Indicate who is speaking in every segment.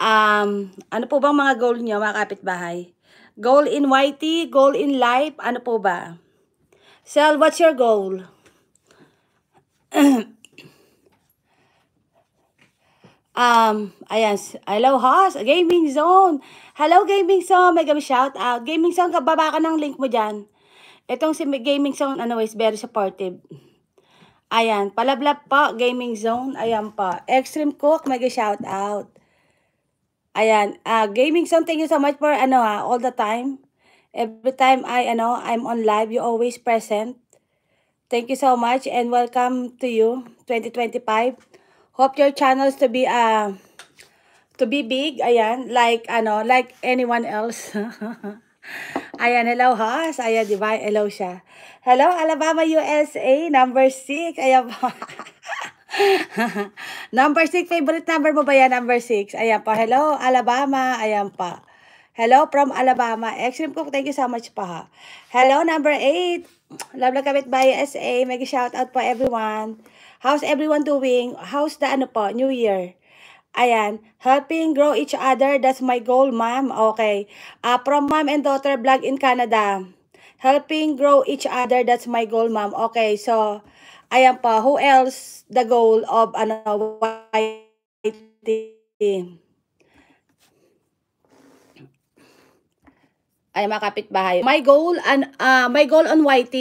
Speaker 1: Ano po bang mga goal niyo, mga kapitbahay? Goal in YT, goal in life, ano po ba? Sel, what's your goal? Ayan, hello host, Gaming Zone. Hello Gaming Zone, mega shout out. Gaming Zone, kababa ka ng link mo dyan. Itong si Gaming Zone, is very supportive. Ayan, palablap po, Gaming Zone. Ayan po. Extreme Cook, mega shout out. Ayan, Gaming Zone, thank you so much for all the time. Every time I'm on live, you always present. Thank you so much and welcome to you 2025. Hope your channels to be big, ayan, like anyone else. Ayan, hello host. Ayan, di ba? Hello siya. Hello Alabama, USA, number 6. Ayan po. Number 6, favorite number mo ba yan? Number 6. Ayan po. Hello Alabama. Ayan pa. Hello from Alabama. Extreme Cook, thank you so much pa. Hello number 8. Love Kabit by SA. Mega shout out po everyone. How's everyone doing? How's the New Year? Ayan, helping grow each other, that's my goal, ma'am. Okay. From mom and daughter vlog in Canada. Helping grow each other, that's my goal, ma'am. Okay, so, ayan pa. Who else the goal of YT? Ay, mga kapitbahay. My goal on YT,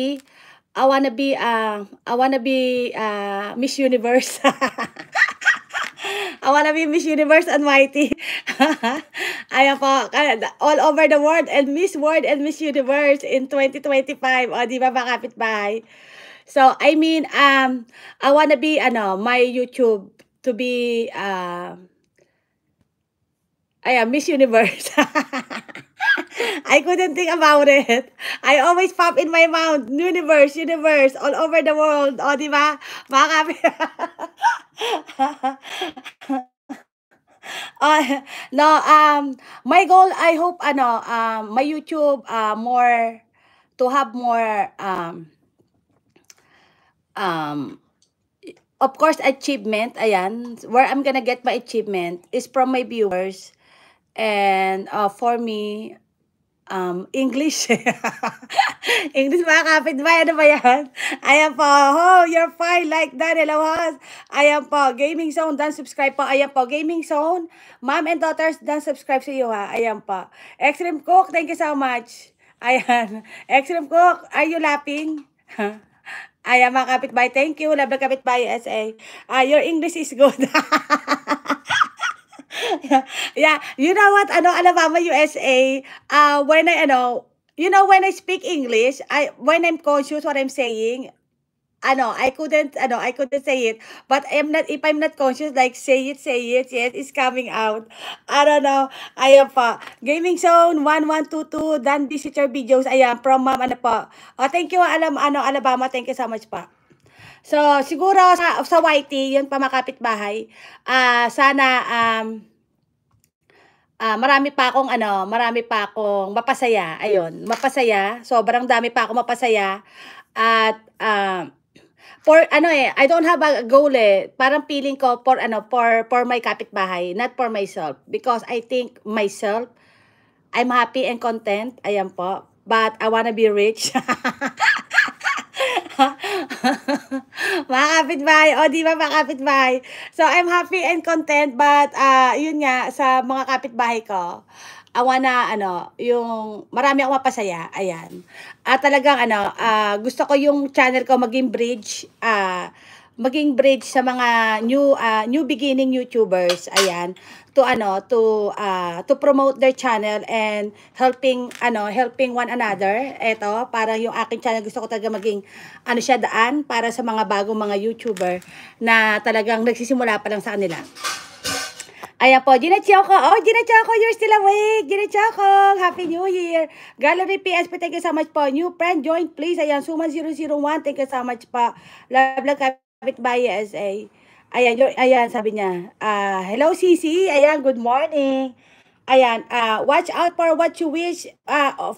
Speaker 1: I wanna be Miss Universe. I wanna be Miss Universe on YT. Ayan po, all over the world and Miss World and Miss Universe in 2025. O, di ba mga kapitbahay? So, I mean, I wanna be, my YouTube to be, Miss Universe. I couldn't think about it. I always pop in my mouth, universe, all over the world. O, di ba? Mga no, my goal, I hope, my YouTube, more, to have more, of course, achievement, ayan, where I'm gonna get my achievement is from my viewers, and, for me, English. English, mga kapitbahay, ano ba yan? Ayan po, oh, you're fine like that, hello host. Ayan po, Gaming Zone, done subscribe po. Ayan po, Gaming Zone, mom and daughters, done subscribe sa iyo ha. Ayan po. Extreme Cook, thank you so much. Ayan, Extreme Cook, are you laughing? Ayan mga kapitbahay, thank you, love the kapitbahay SA. Your English is good. Yeah, you know what, Alabama, USA, when when I speak English, when I'm conscious what I'm saying, I couldn't say it, but if I'm not conscious, like, say it, yes, it's coming out. I don't know, ayan pa, Gaming Zone, 1122, done visitor videos, ayan, from ma'am, thank you, Alabama, thank you so much pa. So, siguro, sa YT, yun pa mga kapitbahay, sana, marami pa akong mapasaya. Ayun, mapasaya. Sobrang dami pa akong mapasaya. At I don't have a goal eh. Parang feeling ko for my kapitbahay, not for myself, because I think myself, I'm happy and content. Ayan po. But I wanna be rich. Mga kapitbahay, o di ba mga kapitbahay? So, I'm happy and content, but, yun nga, sa mga kapitbahay ko, I wanna, yung marami akong mapasaya, ayan. At talagang, gusto ko yung channel ko maging bridge sa mga new beginning YouTubers, ayan, to promote their channel and helping one another. Eto, para yung aking channel, gusto ko talaga maging siya, daan para sa mga bagong mga YouTuber na talagang nagsisimula pa lang sa kanila. Ayan po, Gina Choco. Oh, Gina Choco, you're still awake. Gina Choco, Happy New Year. Gallery PSP, thank you so much po. New friend, join please. Ayan, Suma001, thank you so much po. Love Kapitbahay SA. Ayan, sabi niya. Hello, Sisi. Ayan, good morning. Ayan, watch out for what you wish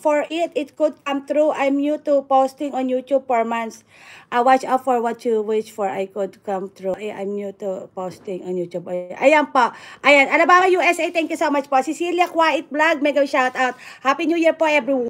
Speaker 1: for it could come true. I'm new to posting on YouTube for months. Watch out for what you wish for, I could come true. I'm new to posting on YouTube. Ayan po. Ayan, Alabama, USA, thank you so much po. Cecilia Kwait Vlog, mega shout out. Happy New Year po everyone.